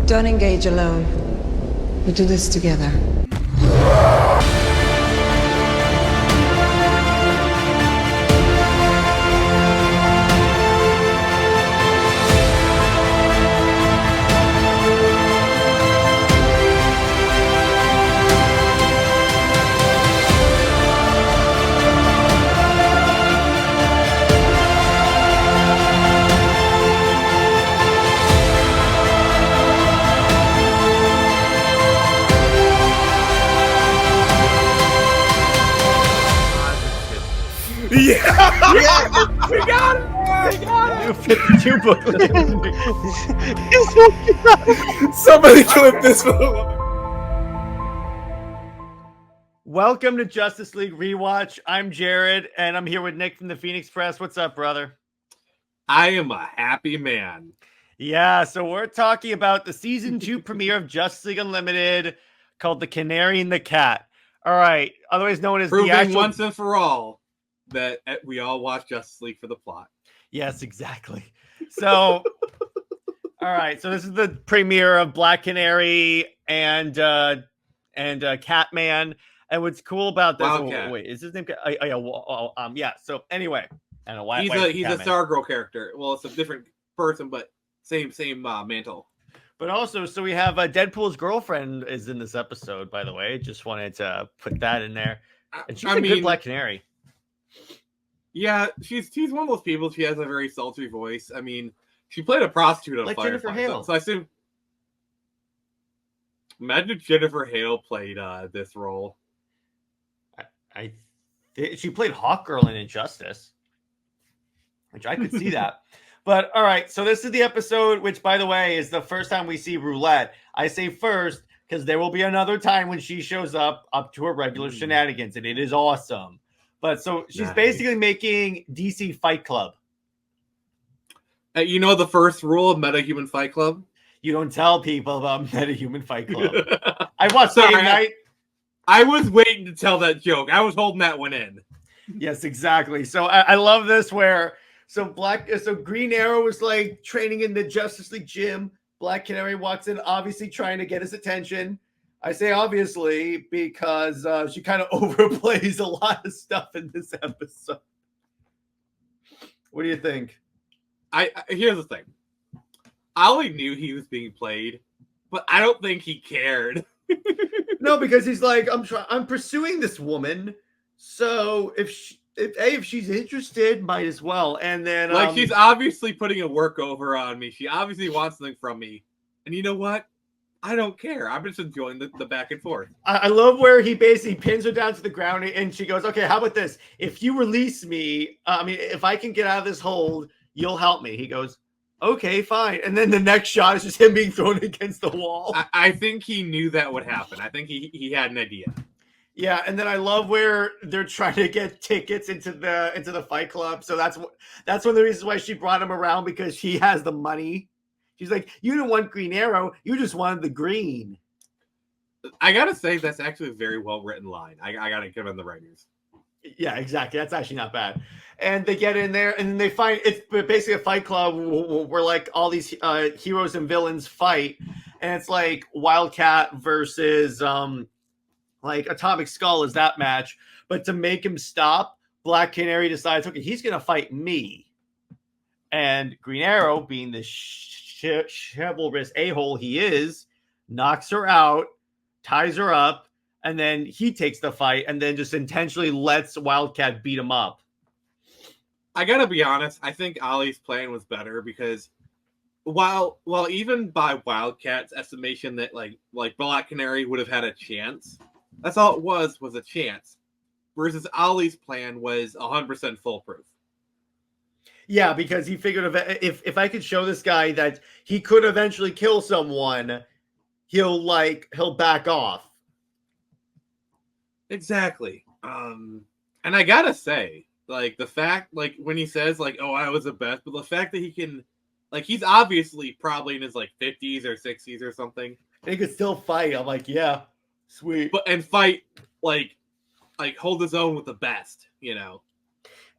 Don't engage alone. We do this together. Yeah! Yeah! We got it! We got New 52 booklet. it! Somebody clip this one. Welcome to Justice League Rewatch. I'm Jared, and I'm here with Nick from the Phoenix Press. What's up, brother? I am a happy man. Yeah, so we're talking about the season 2 premiere of Justice League Unlimited called The Canary and the Cat. All right, otherwise known as Proving the actual... once and for all that we all watch Justice League for the plot. Yes, exactly. So, all right, so this is the premiere of Black Canary and Catman. And what's cool about this? Wildcat. Wait, is his name? Yeah. So anyway, I don't know why. He's a Stargirl character. Well, it's a different person, but same mantle. But also, so we have Deadpool's girlfriend is in this episode. By the way, just wanted to put that in there. And she's a good Black Canary. Yeah, she's one of those people. She has a very sultry voice. I mean, she played a prostitute on Like Firefly. Jennifer Hale. So I assume. Imagine if Jennifer Hale played this role. She played Hawkgirl in Injustice, which I could see that. But all right, so this is the episode, which, by the way, is the first time we see Roulette. I say first because there will be another time when she shows up to her regular shenanigans, and it is awesome. But so she's basically making DC Fight Club. You know the first rule of Metahuman Fight Club? You don't tell people about Metahuman Fight Club. I watched Sorry, Game Night. I was waiting to tell that joke. I was holding that one in. Yes, exactly. So I love this where so Green Arrow is like training in the Justice League gym. Black Canary walks in, obviously trying to get his attention. I say obviously because she kind of overplays a lot of stuff in this episode. What do you think? Here's the thing. Ollie knew he was being played, but I don't think he cared. No, because he's like, I'm pursuing this woman, so if she's interested, might as well. And then she's obviously putting a workover on me. She obviously wants something from me, and you know what? I don't care. I'm just enjoying the back and forth. I love where he basically pins her down to the ground, and she goes, "Okay, how about this? If you release me, if I can get out of this hold, you'll help me." He goes, "Okay, fine." And then the next shot is just him being thrown against the wall. I think he knew that would happen. I think he had an idea. Yeah, and then I love where they're trying to get tickets into the fight club. So that's one of the reasons why she brought him around, because he has the money. She's like, "You didn't want Green Arrow, you just wanted the green." I gotta say that's actually a very well written line. I gotta give him the writers. Yeah, exactly. That's actually not bad. And they get in there, and they find it's basically a fight club where like all these heroes and villains fight, and it's like Wildcat versus like Atomic Skull is that match. But to make him stop, Black Canary decides, okay, he's gonna fight me, and Green Arrow, being the chivalrous a-hole he is, knocks her out, ties her up. And then he takes the fight and then just intentionally lets Wildcat beat him up. I gotta be honest. I think Ollie's plan was better because while even by Wildcat's estimation that like Black Canary would have had a chance, that's all it was a chance. Versus Ollie's plan was 100% foolproof. Yeah, because he figured if I could show this guy that he could eventually kill someone, he'll back off. Exactly. And I gotta say, like, the fact, like, when he says, like, oh, I was the best, but the fact that he can, like, he's obviously probably in his, like, 50s or 60s or something. And he could still fight. I'm like, yeah, sweet. And fight, like hold his own with the best, you know?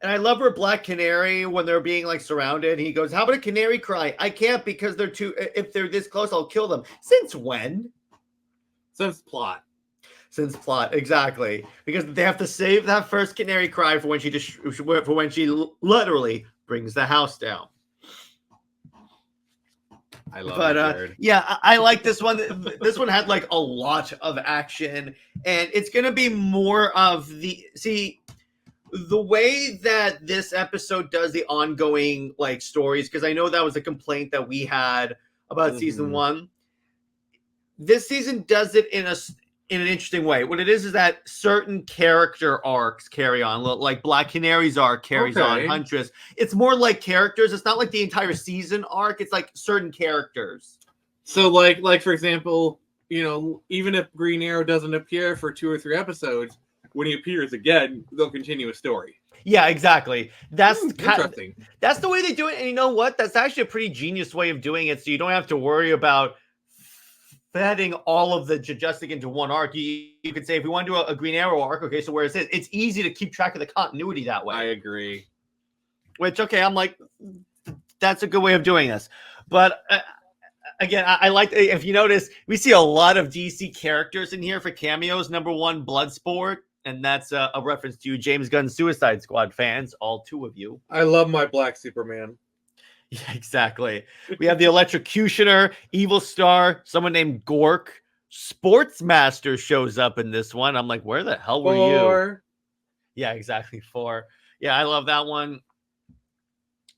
And I love her Black Canary when they're being like surrounded. He goes, "How about a canary cry? I can't because they're too. If they're this close, I'll kill them." Since when? Since plot. Since plot, exactly, because they have to save that first canary cry for when she literally brings the house down. I love it. Yeah, I like this one. This one had like a lot of action, and it's gonna be more of the way that this episode does the ongoing like stories, because I know that was a complaint that we had about season 1. This season does it in an interesting way. What it is that certain character arcs carry on, like Black Canary's arc carries on Huntress. It's more like characters. It's not like the entire season arc. It's like certain characters. So like for example, even if Green Arrow doesn't appear for 2 or 3 episodes, when he appears again, they'll continue a story. Yeah, exactly. That's interesting. That's the way they do it. And you know what? That's actually a pretty genius way of doing it. So you don't have to worry about fitting all of the Justice into one arc. You could say, if we want to do a Green Arrow arc, okay, so where it is, it's easy to keep track of the continuity that way. I agree. Which, okay, I'm like, that's a good way of doing this. But again, I like, if you notice, we see a lot of DC characters in here for cameos. Number 1, Bloodsport. And that's a reference to you, James Gunn's Suicide Squad fans, all 2 of you. I love my Black Superman. Yeah, exactly. We have the Electrocutioner, Evil Star, someone named Gork. Sportsmaster shows up in this one. I'm like, where the hell were you? Yeah, exactly. 4. Yeah, I love that one.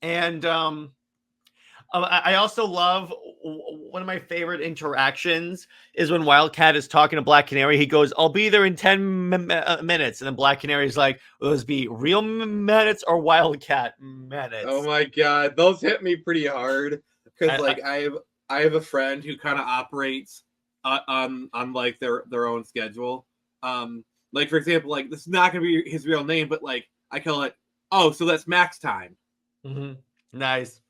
And I also love, one of my favorite interactions is when Wildcat is talking to Black Canary. He goes, "I'll be there in 10 minutes." And then Black Canary is like, "Will those be real minutes or Wildcat minutes?" Oh my God. Those hit me pretty hard. Because I have a friend who kind of operates on like their own schedule. Like, for example, like, this is not going to be his real name, but like, I call it, "Oh, so that's max time." Mm-hmm. Nice.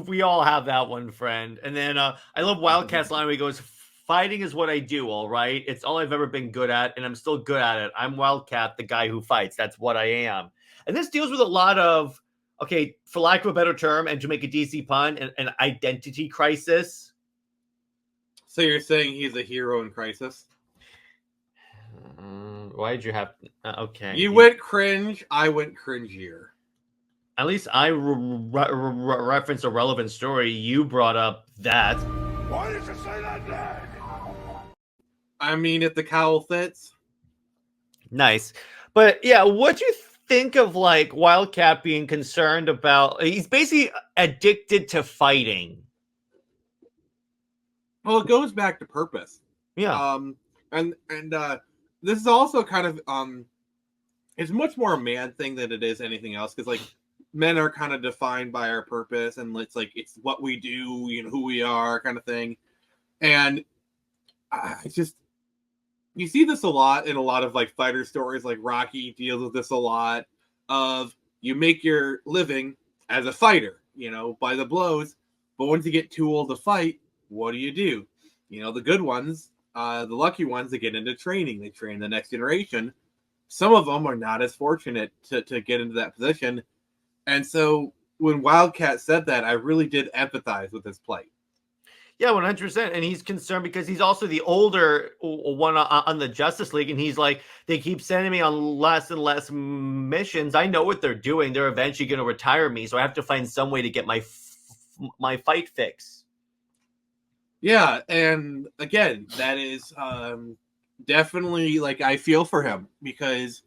We all have that one friend. And then I love Wildcat's line where he goes, "Fighting is what I do, all right? It's all I've ever been good at, and I'm still good at it. I'm Wildcat, the guy who fights. That's what I am." And this deals with a lot of, okay, for lack of a better term, and to make a DC pun, an identity crisis. So you're saying he's a hero in crisis? Why'd you have... okay. You went cringe, I went cringier. At least I referenced a relevant story. You brought up that. Why did you say that name? I mean, if the cowl fits. Nice. But yeah, what do you think of like Wildcat being concerned about? He's basically addicted to fighting. Well, it goes back to purpose. Yeah. And this is also kind of it's much more a man thing than it is anything else, because like, men are kind of defined by our purpose, and it's like, it's what we do, who we are, kind of thing. And it's just, you see this a lot in a lot of like fighter stories. Like Rocky deals with this a lot, of you make your living as a fighter, by the blows, but once you get too old to fight, what do? The good ones, the lucky ones, they get into training. They train the next generation. Some of them are not as fortunate to get into that position. And so when Wildcat said that, I really did empathize with his plight. Yeah, 100%. And he's concerned because he's also the older one on the Justice League. And he's like, they keep sending me on less and less missions. I know what they're doing. They're eventually going to retire me. So I have to find some way to get my fight fix. Yeah. And again, that is definitely, like, I feel for him because,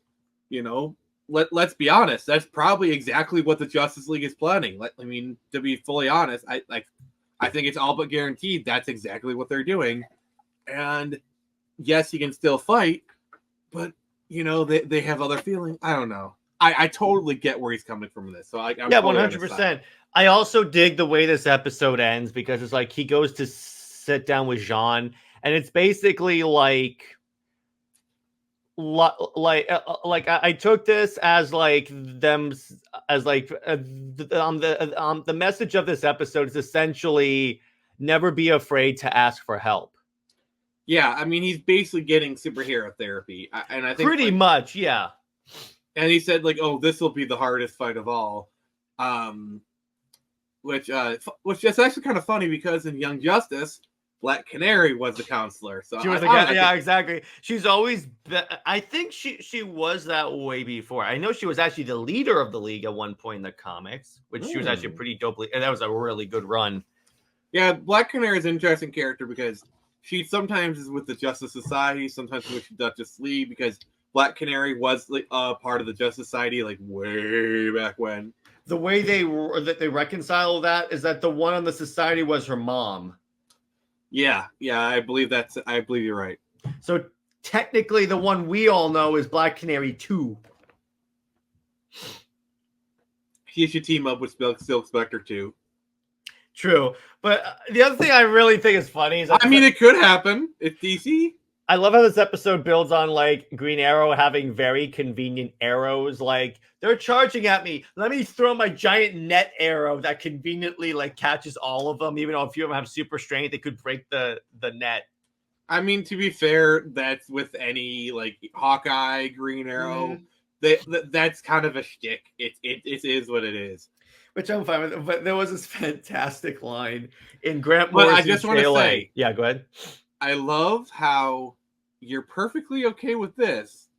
let's be honest, that's probably exactly what the Justice League is planning. I mean, to be fully honest, I think it's all but guaranteed that's exactly what they're doing. And yes, he can still fight, but they have other feelings. I don't know. I totally get where he's coming from this. So I'm 100%. I also dig the way this episode ends, because it's like he goes to sit down with Jean, and it's basically like I took this as like them as like the message of this episode is essentially never be afraid to ask for help. Yeah, I mean, he's basically getting superhero therapy, and I think pretty much, yeah. And he said, like, "Oh, this will be the hardest fight of all," which is actually kind of funny because in Young Justice, Black Canary was the counselor. So She was yeah, exactly. She's always. I think she was that way before. I know she was actually the leader of the League at one point in the comics, which she was actually pretty dope. And that was a really good run. Yeah, Black Canary is an interesting character because she sometimes is with the Justice Society, sometimes with the Justice League, because Black Canary was part of the Justice Society like way back when. The way they reconcile that is that the one on the Society was her mom. Yeah, I believe you're right. So technically, the one we all know is Black Canary 2. He should team up with Silk Spectre too. True, but the other thing I really think is funny is it could happen. It's DC. I love how this episode builds on like Green Arrow having very convenient arrows. Like, they're charging at me. Let me throw my giant net arrow that conveniently like catches all of them. Even though a few of them have super strength, they could break the net. I mean, to be fair, that's with any like Hawkeye, Green Arrow. That's kind of a shtick. It is what it is. Which I'm fine with. But there was this fantastic line in Grant Morrison's I just want to say, yeah, go ahead. I love how you're perfectly okay with this,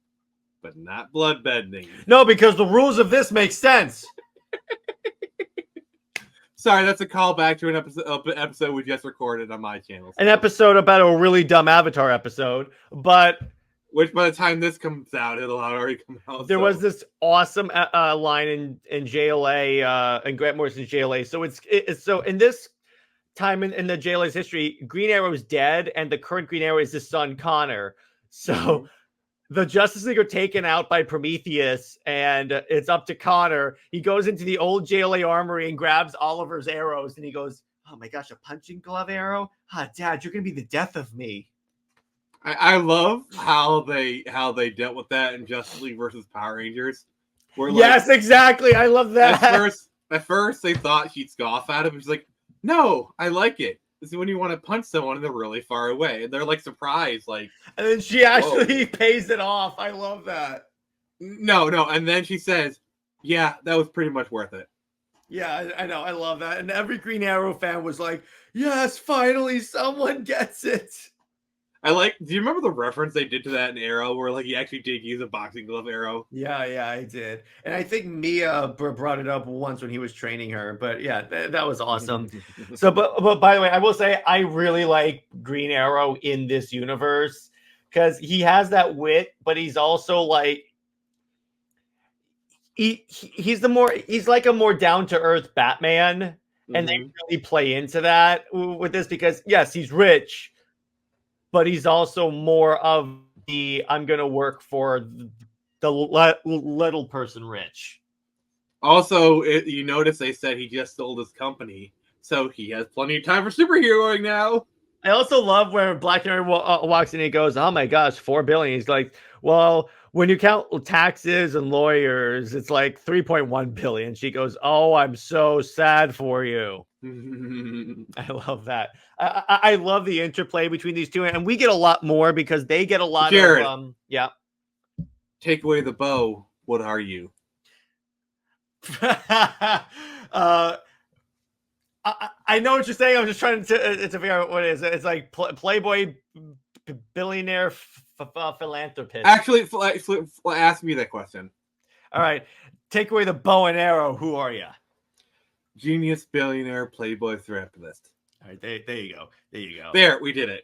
but not bloodbending. No, because the rules of this make sense. Sorry, that's a callback to an episode we just recorded on my channel. An episode about a really dumb Avatar episode, but which by the time this comes out, it'll already come out. There was this awesome line in JLA, in Grant Morrison's JLA. So it's so in this time in the JLA's history, Green Arrow is dead, and the current Green Arrow is his son Connor. So the Justice League are taken out by Prometheus, and it's up to Connor. He goes into the old JLA armory and grabs Oliver's arrows, and he goes, "Oh my gosh, a punching glove arrow? Dad, you're gonna be the death of me." I love how they dealt with that in Justice League versus Power Rangers. Yes, exactly. I love that. At first they thought she'd scoff at him. She's like, "No, I like it. This is when you want to punch someone and they're really far away." And they're like surprised, like. And then she actually pays it off. I love that. No. And then she says, "Yeah, that was pretty much worth it." Yeah, I know. I love that. And every Green Arrow fan was like, "Yes, finally someone gets it." Do you remember the reference they did to that in Arrow where like he actually did use a boxing glove arrow? Yeah, I did. And I think Mia brought it up once when he was training her. But yeah, that was awesome. So, but by the way, I will say I really like Green Arrow in this universe because he has that wit, but he's also like he's like a more down-to-earth Batman. And they really play into that with this because yes, he's rich. But he's also more of the I'm going to work for the little person rich. Also, you notice they said he just sold his company, so he has plenty of time for superheroing now. I also love where Black Canary walks in and he goes, "Oh my gosh, $4 billion." He's like, "Well, when you count taxes and lawyers, it's like $3.1 billion." She goes, "Oh, I'm so sad for you." I love that. I love the interplay between these two, and we get a lot more because they get a lot of yeah. Take away the bow. What are you? I know what you're saying. I'm just trying to figure out what it is. It's like Playboy billionaire philanthropist. Actually, ask me that question. All right. Take away the bow and arrow. Who are you? Genius, billionaire, Playboy philanthropist. All right, there you go. There, we did it.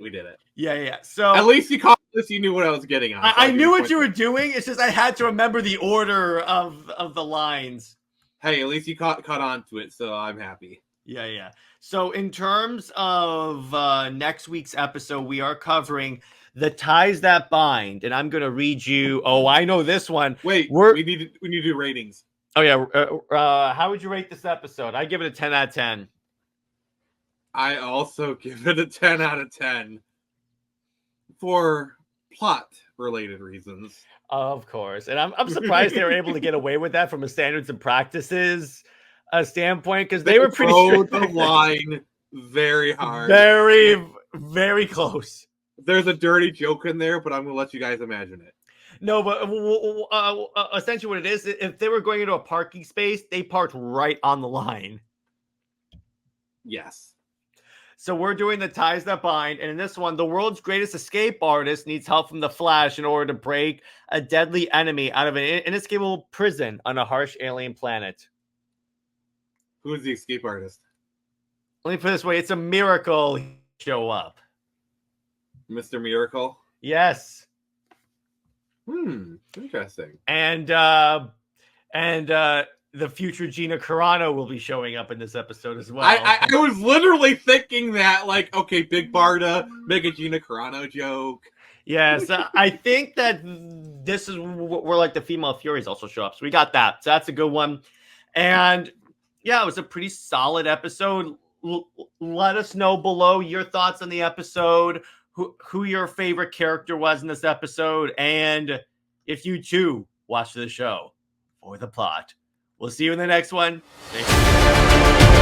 Yeah. So at least you caught this. You knew what I was getting on. I knew what you were doing. It's just I had to remember the order of the lines. Hey, at least you caught on to it, so I'm happy. Yeah. So in terms of next week's episode, we are covering The Ties That Bind, and I'm going to read you. Oh, I know this one. Wait, we need to do ratings. Oh yeah. How would you rate this episode? I give it a 10 out of 10. I also give it a 10 out of 10 for plot-related reasons. Of course, and I'm surprised they were able to get away with that from a standards and practices standpoint because they were pretty sure the line very hard, very, very close. There's a dirty joke in there, but I'm gonna let you guys imagine it. No, but essentially what it is, if they were going into a parking space, they parked right on the line. Yes. So we're doing the ties that bind, and in this one, the world's greatest escape artist needs help from the Flash in order to break a deadly enemy out of an inescapable prison on a harsh alien planet. Who is the escape artist? Let me put it this way, it's a miracle he show up. Mr. Miracle? Yes. Interesting. And the future Gina Carano will be showing up in this episode as well. I was literally thinking that, like, okay, Big Barda, make a Gina Carano joke. Yes, I think that this is where like the female Furies also show up. So we got that. So that's a good one. And yeah, it was a pretty solid episode. Let us know below your thoughts on the episode, who your favorite character was in this episode, and if you too watched the show for the plot. We'll see you in the next one. Thank you.